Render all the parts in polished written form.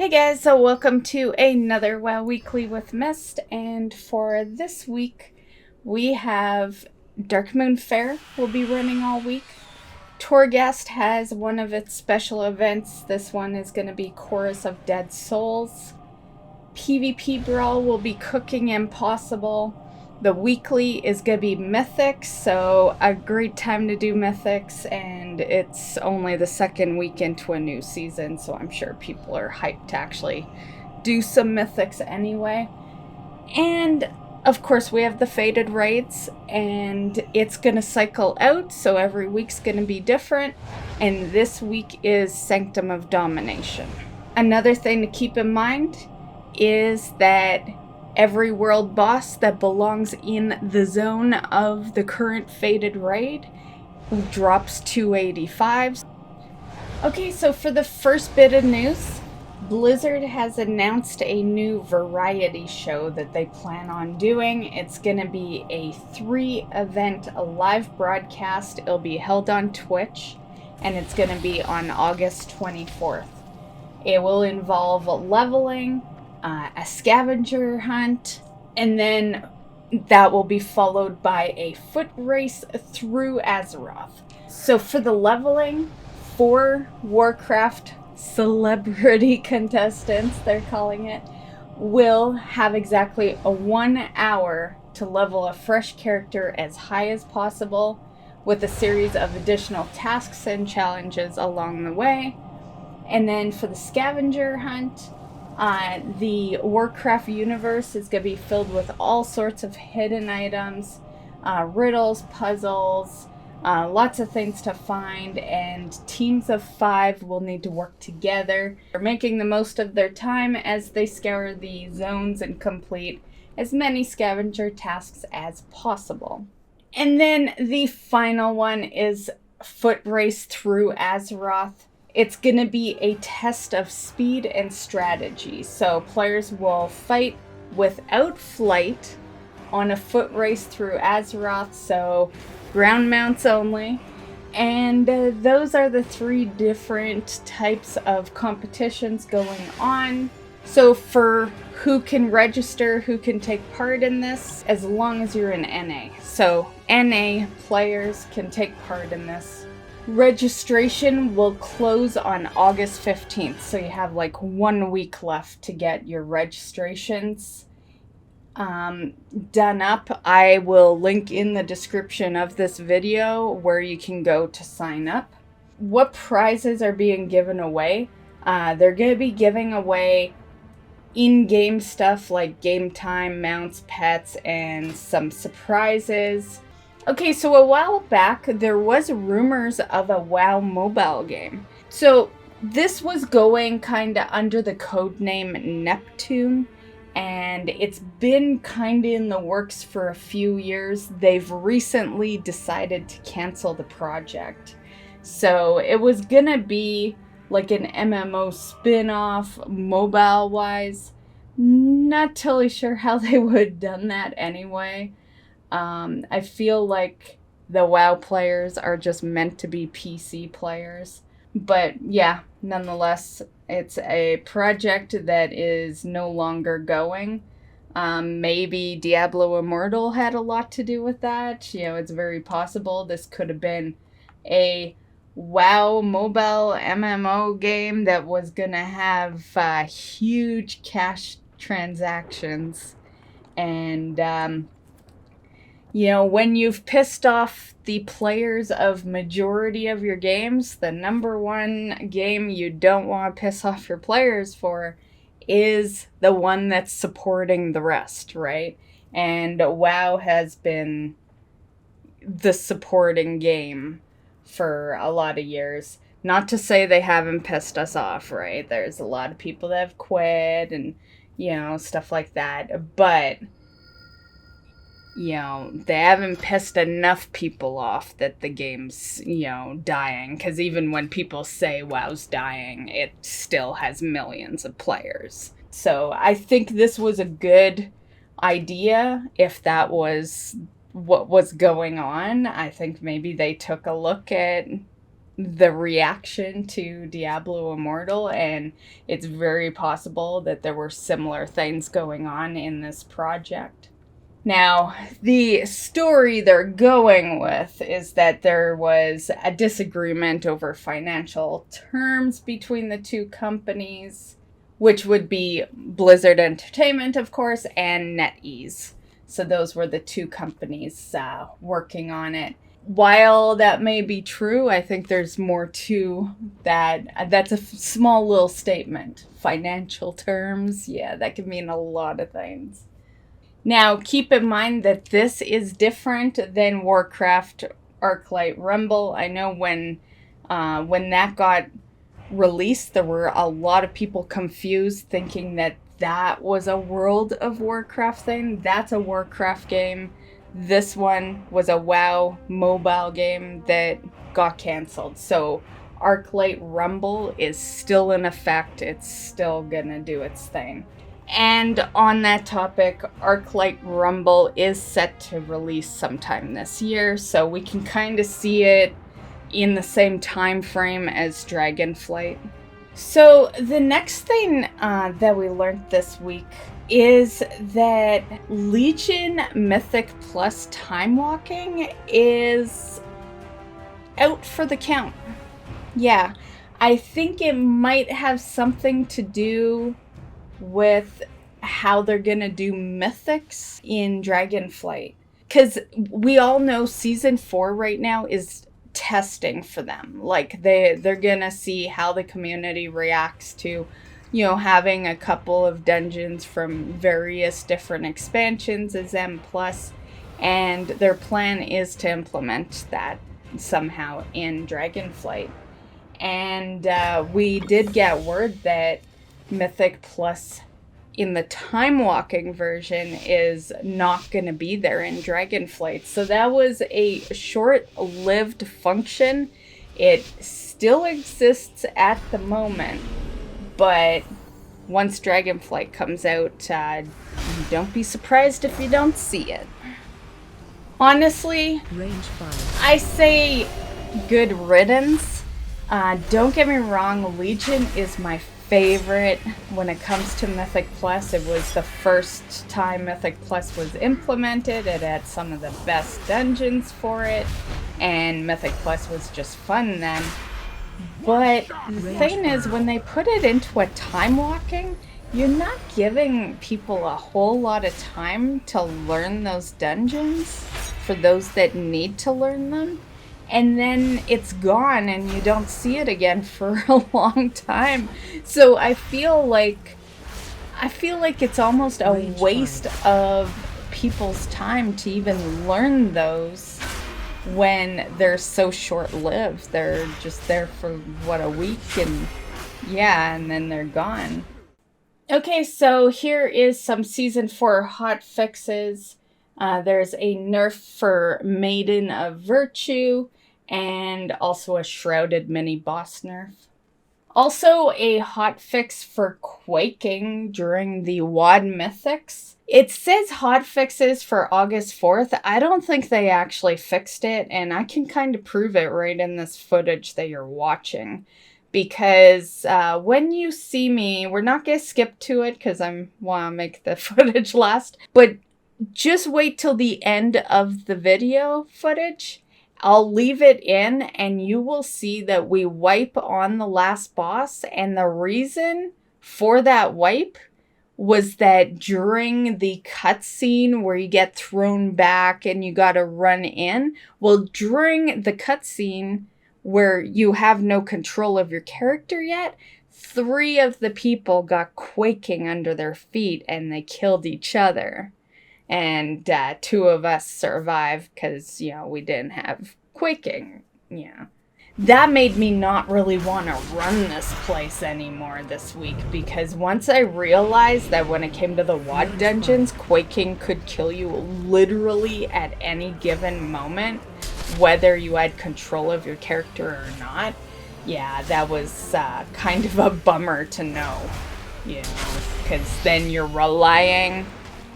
Hey guys, so welcome to another WoW Weekly with Myst, and for this week we have Dark Moon Fair will be running all week. Torghast has one of its special events. This one is going to be Chorus of Dead Souls. PvP Brawl will be Cooking Impossible. The weekly is going to be Mythics, so a great time to do Mythics, and it's only the second week into a new season, so I'm sure people are hyped to actually do some Mythics anyway. And of course we have the Fated Raids, and it's going to cycle out, so every week's going to be different, and this week is Sanctum of Domination. Another thing to keep in mind is that every world boss that belongs in the zone of the current Fated Raid drops 285. Okay, so for the first bit of news, Blizzard has announced a new variety show that they plan on doing. It's going to be a 3-event live broadcast. It'll be held on Twitch, and it's going to be on August 24th. It will involve leveling, a scavenger hunt, and then that will be followed by a foot race through Azeroth. So for the leveling, 4 Warcraft celebrity contestants, they're calling it, will have exactly 1 hour to level a fresh character as high as possible, with a series of additional tasks and challenges along the way. And then for the scavenger hunt, the Warcraft universe is going to be filled with all sorts of hidden items, riddles, puzzles, lots of things to find, and teams of 5 will need to work together. They're making the most of their time as they scour the zones and complete as many scavenger tasks as possible. And then the final one is Foot Race Through Azeroth. It's going to be a test of speed and strategy. So players will fight without flight on a foot race through Azeroth, so ground mounts only. And those are the 3 different types of competitions going on. So for who can register, who can take part in this, as long as you're an NA. So NA players can take part in this. Registration will close on August 15th, so you have like 1 week left to get your registrations done up. I will link in the description of this video where you can go to sign up. What prizes are being given away? They're going to be giving away in-game stuff like game time, mounts, pets, and some surprises. Okay, so a while back, there was rumors of a WoW mobile game. So this was going kind of under the codename Neptune, and it's been kind of in the works for a few years. They've recently decided to cancel the project. So it was gonna be like an MMO spin-off, mobile-wise. Not totally sure how they would have done that anyway. I feel like the WoW players are just meant to be PC players. But yeah, nonetheless, it's a project that is no longer going. Maybe Diablo Immortal had a lot to do with that. You know, it's very possible this could have been a WoW mobile MMO game that was gonna have huge cash transactions. And you know, when you've pissed off the players of majority of your games, the number one game you don't want to piss off your players for is the one that's supporting the rest, right? And WoW has been the supporting game for a lot of years. Not to say they haven't pissed us off, right? There's a lot of people that have quit and, you know, stuff like that. But you know, they haven't pissed enough people off that the game's, you know, dying. Because even when people say WoW's dying, it still has millions of players. So I think this was a good idea if that was what was going on. I think maybe they took a look at the reaction to Diablo Immortal, and it's very possible that there were similar things going on in this project. Now, the story they're going with is that there was a disagreement over financial terms between the two companies, which would be Blizzard Entertainment, of course, and NetEase. So those were the two companies working on it. While that may be true, I think there's more to that. That's a small little statement. Financial terms, yeah, that can mean a lot of things. Now, keep in mind that this is different than Warcraft Arclight Rumble. I know when that got released, there were a lot of people confused, thinking that that was a World of Warcraft thing. That's a Warcraft game. This one was a WoW mobile game that got canceled. So Arclight Rumble is still in effect. It's still gonna do its thing. And on that topic, Arclight Rumble is set to release sometime this year, so we can kind of see it in the same time frame as Dragonflight. So the next thing that we learned this week is that Legion Mythic Plus Timewalking is out for the count. Yeah, I think it might have something to do with how they're gonna do mythics in Dragonflight, because we all know season 4 right now is testing for them. Like they're gonna see how the community reacts to, you know, having a couple of dungeons from various different expansions as M+, and their plan is to implement that somehow in Dragonflight. And we did get word that Mythic Plus in the Timewalking version is not going to be there in Dragonflight. So that was a short-lived function. It still exists at the moment, but once Dragonflight comes out, don't be surprised if you don't see it. Honestly, I say good riddance. Don't get me wrong, Legion is my favorite when it comes to Mythic Plus. It was the first time Mythic Plus was implemented. It had some of the best dungeons for it, and Mythic Plus was just fun then. But the thing is, when they put it into a Timewalking, you're not giving people a whole lot of time to learn those dungeons for those that need to learn them. And then it's gone and you don't see it again for a long time. So I feel like it's almost a waste of people's time to even learn those when they're so short-lived. They're just there for, a week, and yeah, and then they're gone. Okay, so here is some Season 4 hotfixes. There's a nerf for Maiden of Virtue, and also a Shrouded mini-boss nerf. Also a hotfix for quaking during the WoD Mythics. It says hotfixes for August 4th. I don't think they actually fixed it, and I can kind of prove it right in this footage that you're watching. Because when you see me, we're not going to skip to it because I want to make the footage last, but just wait till the end of the video footage. I'll leave it in and you will see that we wipe on the last boss, and the reason for that wipe was that during the cutscene where you get thrown back and you gotta run in, well, during the cutscene where you have no control of your character yet, 3 of the people got quaking under their feet and they killed each other. And 2 of us survived because, we didn't have quaking. Yeah. That made me not really want to run this place anymore this week, because once I realized that when it came to the WoD dungeons, quaking could kill you literally at any given moment, whether you had control of your character or not. Yeah, that was kind of a bummer to know, because then you're relying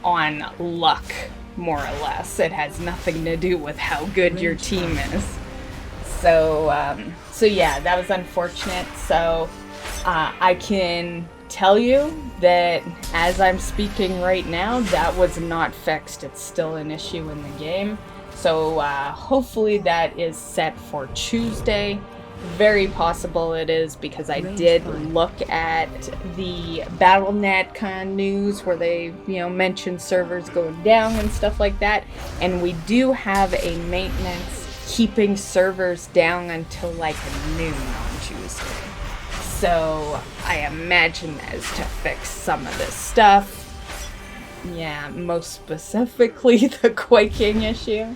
on luck, more or less. It has nothing to do with how good your team is. So yeah, that was unfortunate. So I can tell you that as I'm speaking right now, that was not fixed. It's still an issue in the game. So hopefully that is set for Tuesday. Very possible it is, because I did look at the BattleNet kind of news where they, mentioned servers going down and stuff like that. And we do have a maintenance keeping servers down until like noon on Tuesday. So I imagine that is to fix some of this stuff. Yeah, most specifically the quaking issue.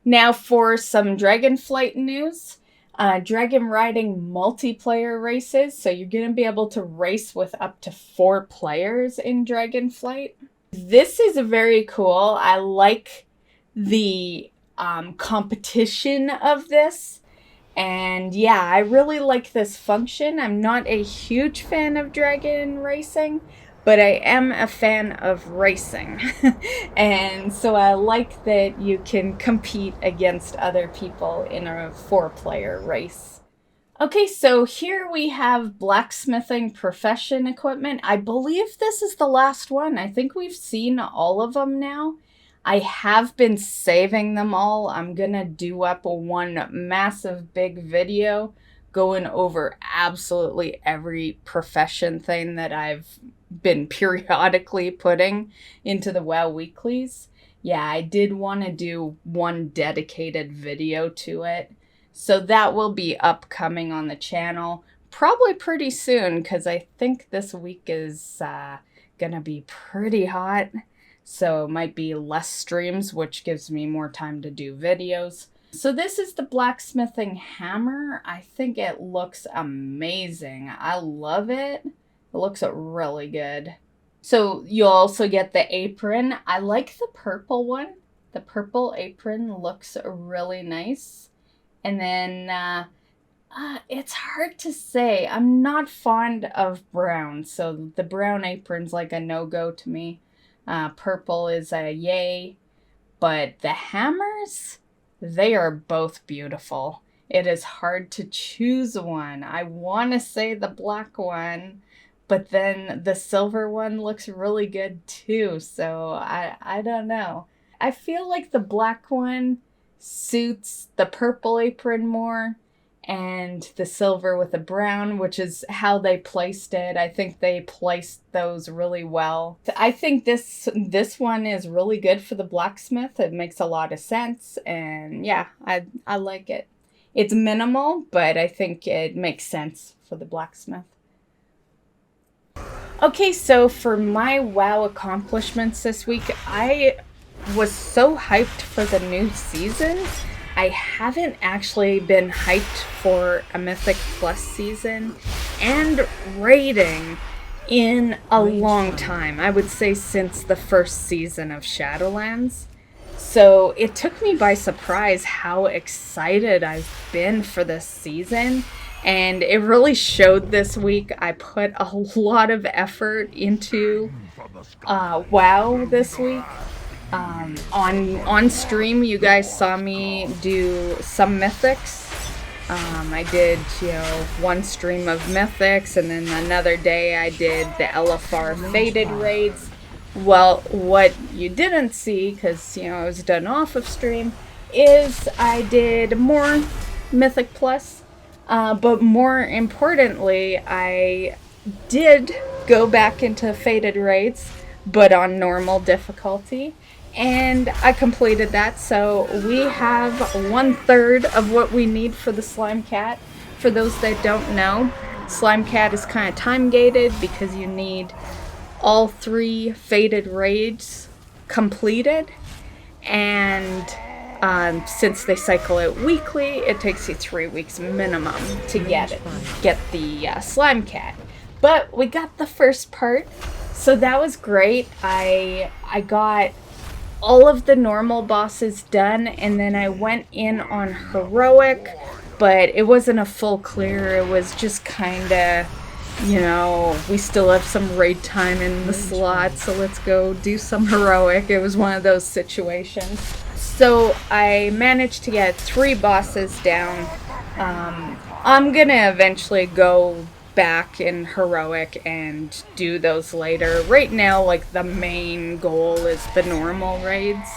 Now for some Dragonflight news. Dragonriding multiplayer races. So you're going to be able to race with up to 4 players in Dragonflight. This is very cool. I like the competition of this. And yeah, I really like this function. I'm not a huge fan of dragon racing, but I am a fan of racing. And so I like that you can compete against other people in a 4-player race. Okay, so here we have blacksmithing profession equipment. I believe this is the last one. I think we've seen all of them now. I have been saving them all. I'm gonna do up one massive big video going over absolutely every profession thing that I've been periodically putting into the WoW weeklies. Yeah, I did want to do one dedicated video to it. So that will be upcoming on the channel probably pretty soon, because I think this week is gonna be pretty hot. So it might be less streams, which gives me more time to do videos. So this is the blacksmithing hammer. I think it looks amazing. I love it. It looks really good. So you'll also get the apron. I like the purple one. The purple apron looks really nice. And then it's hard to say. I'm not fond of brown. So the brown apron's like a no-go to me. Purple is a yay, but the hammers, they are both beautiful. It is hard to choose one. I want to say the black one, but then the silver one looks really good too, so I don't know. I feel like the black one suits the purple apron more, and the silver with the brown, which is how they placed it. I think they placed those really well. I think this one is really good for the blacksmith. It makes a lot of sense, and yeah, I like it. It's minimal, but I think it makes sense for the blacksmith. Okay, so for my WoW accomplishments this week, I was so hyped for the new season. I haven't actually been hyped for a Mythic Plus season and raiding in a long time. I would say since the first season of Shadowlands. So it took me by surprise how excited I've been for this season. And it really showed this week. I put a lot of effort into WoW this week. On stream, you guys saw me do some mythics. I did, one stream of mythics, and then another day I did the LFR faded raids. Well, what you didn't see, because, I was done off of stream, is I did more Mythic Plus, but more importantly, I did go back into faded raids, but on normal difficulty. And I completed that, so we have 1/3 of what we need for the Slime Cat. For those that don't know, Slime Cat is kind of time gated because you need all 3 faded raids completed. And since they cycle it weekly, it takes you 3 weeks minimum to get the Slime Cat. But we got the first part, so that was great. I got all of the normal bosses done, and then I went in on heroic, but it wasn't a full clear. It was just kind of, we still have some raid time in the slot, so let's go do some heroic. It was one of those situations. So I managed to get 3 bosses down. I'm gonna eventually go back in Heroic and do those later. Right now, like, the main goal is the normal raids.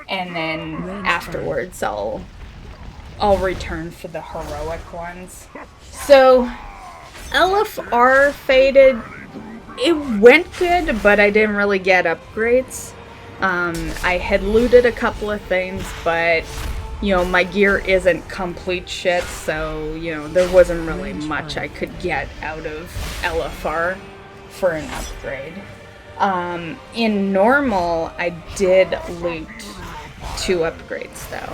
And then afterwards I'll return for the Heroic ones. So LFR faded. It went good, but I didn't really get upgrades. I had looted a couple of things, but, you know, my gear isn't complete shit, so, you know, there wasn't really much I could get out of LFR for an upgrade. In normal, I did loot 2 upgrades, though.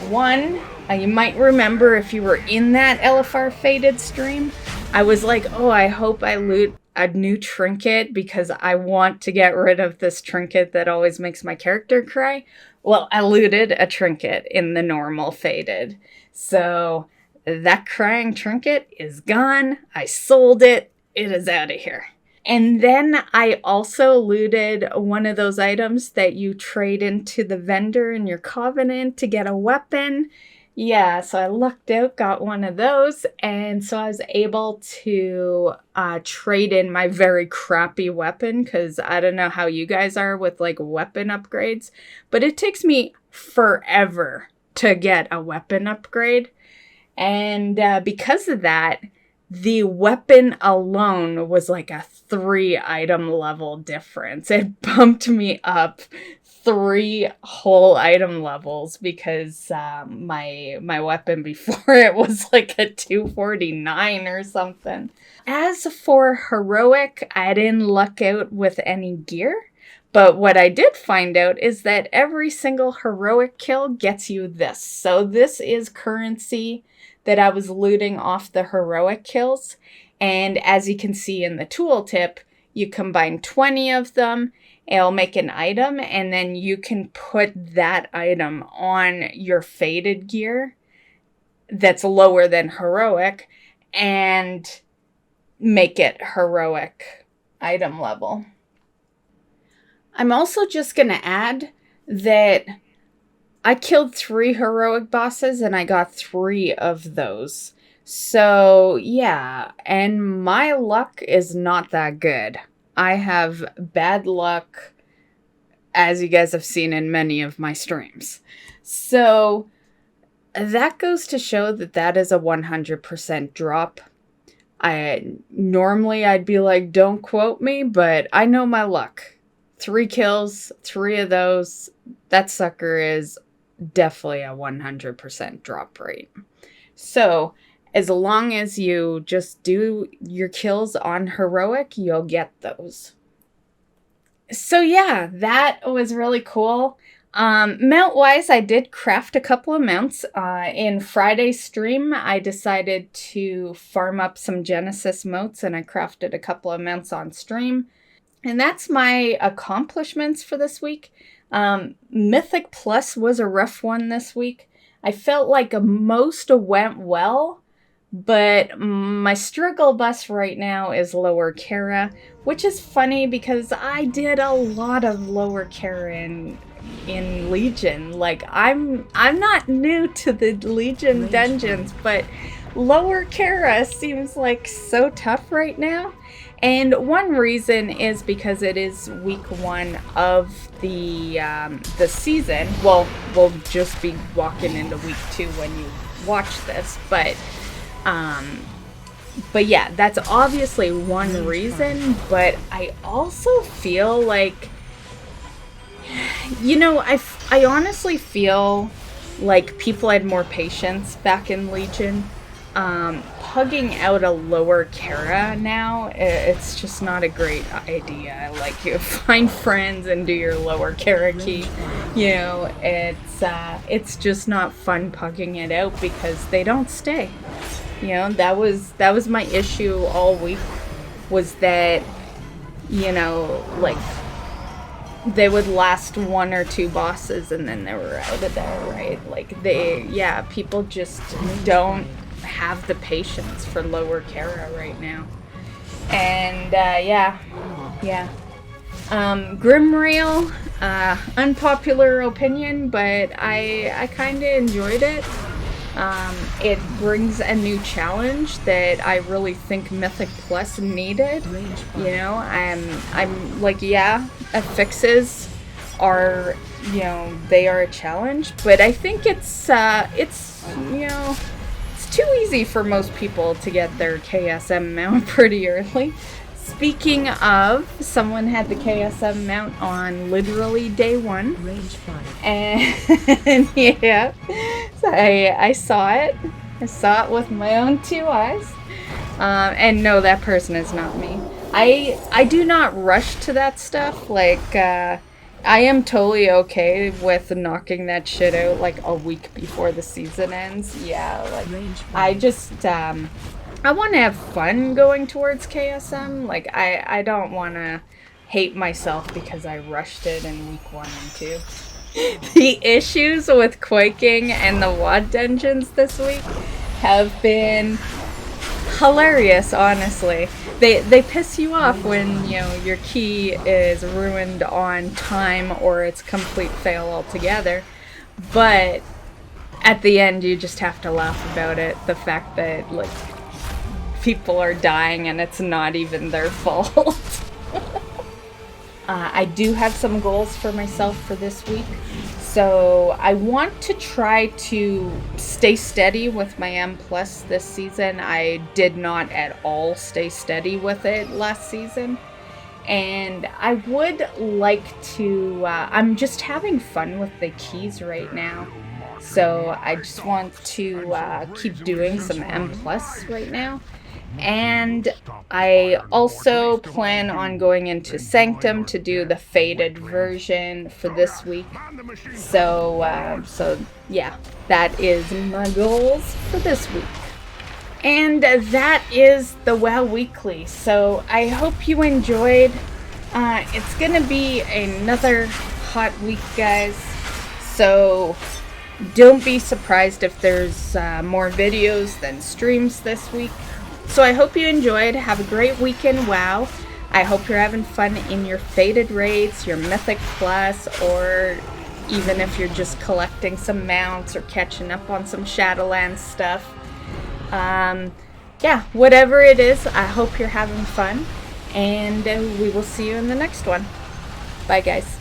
One, you might remember if you were in that LFR faded stream, I was like, oh, I hope I loot a new trinket because I want to get rid of this trinket that always makes my character cry. Well, I looted a trinket in the normal faded. So that crying trinket is gone. I sold it. It is out of here. And then I also looted one of those items that you trade into the vendor in your covenant to get a weapon. Yeah, so I lucked out, got one of those, and so I was able to trade in my very crappy weapon, because I don't know how you guys are with, like, weapon upgrades, but it takes me forever to get a weapon upgrade, and because of that, the weapon alone was like a 3-item level difference. It bumped me up 3 whole item levels because my weapon before it was like a 249 or something. As for Heroic, I didn't luck out with any gear. But what I did find out is that every single Heroic kill gets you this. So this is currency that I was looting off the Heroic kills. And as you can see in the tooltip, you combine 20 of them, it'll make an item, and then you can put that item on your faded gear that's lower than Heroic and make it Heroic item level. I'm also just going to add that I killed 3 Heroic bosses and I got 3 of those. So, yeah, and my luck is not that good. I have bad luck, as you guys have seen in many of my streams. So, that goes to show that that is a 100% drop. Normally I'd be like, don't quote me, but I know my luck. 3 kills, 3 of those, that sucker is definitely a 100% drop rate. So, as long as you just do your kills on Heroic, you'll get those. So yeah, that was really cool. Mount-wise, I did craft a couple of mounts. In Friday's stream, I decided to farm up some Genesis motes, and I crafted a couple of mounts on stream. And that's my accomplishments for this week. Mythic Plus was a rough one this week. I felt like most went well, but my struggle bus right now is Lower Kara, which is funny because I did a lot of Lower Kara in Legion. Like, I'm not new to the Legion dungeons, but Lower Kara seems like so tough right now. And one reason is because it is week 1 of the season. Well, we'll just be walking into week 2 when you watch this, but yeah, that's obviously one reason, but I also feel like, you know, I honestly feel like people had more patience back in Legion. Hugging out a Lower Kara now, it's just not a great idea. Like, you find friends and do your Lower Kara key. You know, it's just not fun pugging it out because they don't stay. You know, that was my issue all week, was that, you know, like, they would last 1 or 2 bosses and then they were out of there, right? Like, people just don't have the patience for Lower Kara right now. And, Grimrail, Unpopular opinion, but I kind of enjoyed it. It brings a new challenge that I really think Mythic Plus needed. You know, I'm like, yeah, Hotfixes are, you know, they are a challenge, but I think it's you know, it's too easy for most people to get their KSM mount pretty early. Speaking of, someone had the KSM mount on literally day 1. And yeah, so I saw it. I saw it with my own 2 eyes. And no, that person is not me. I do not rush to that stuff. Like, I am totally okay with knocking that shit out like a week before the season ends. Yeah, like, I just, I want to have fun going towards KSM. Like, I don't want to hate myself because I rushed it in week 1 and 2. The issues with quaking and the WoD dungeons this week have been hilarious, honestly. They piss you off when, you know, your key is ruined on time or it's complete fail altogether. But at the end, you just have to laugh about it. The fact that, like, people are dying and it's not even their fault. I do have some goals for myself for this week. So I want to try to stay steady with my M+ this season. I did not at all stay steady with it last season. And I would like to, I'm just having fun with the keys right now. So I just want to keep doing some M+ right now. And I also plan on going into Sanctum to do the faded version for this week. So yeah, that is my goals for this week. And that is the WoW Weekly. So I hope you enjoyed. It's gonna be another hot week, guys. So don't be surprised if there's more videos than streams this week. So I hope you enjoyed. Have a great weekend, WoW. I hope you're having fun in your faded raids, your Mythic Plus, or even if you're just collecting some mounts or catching up on some Shadowlands stuff. Yeah, whatever it is, I hope you're having fun. And we will see you in the next one. Bye, guys.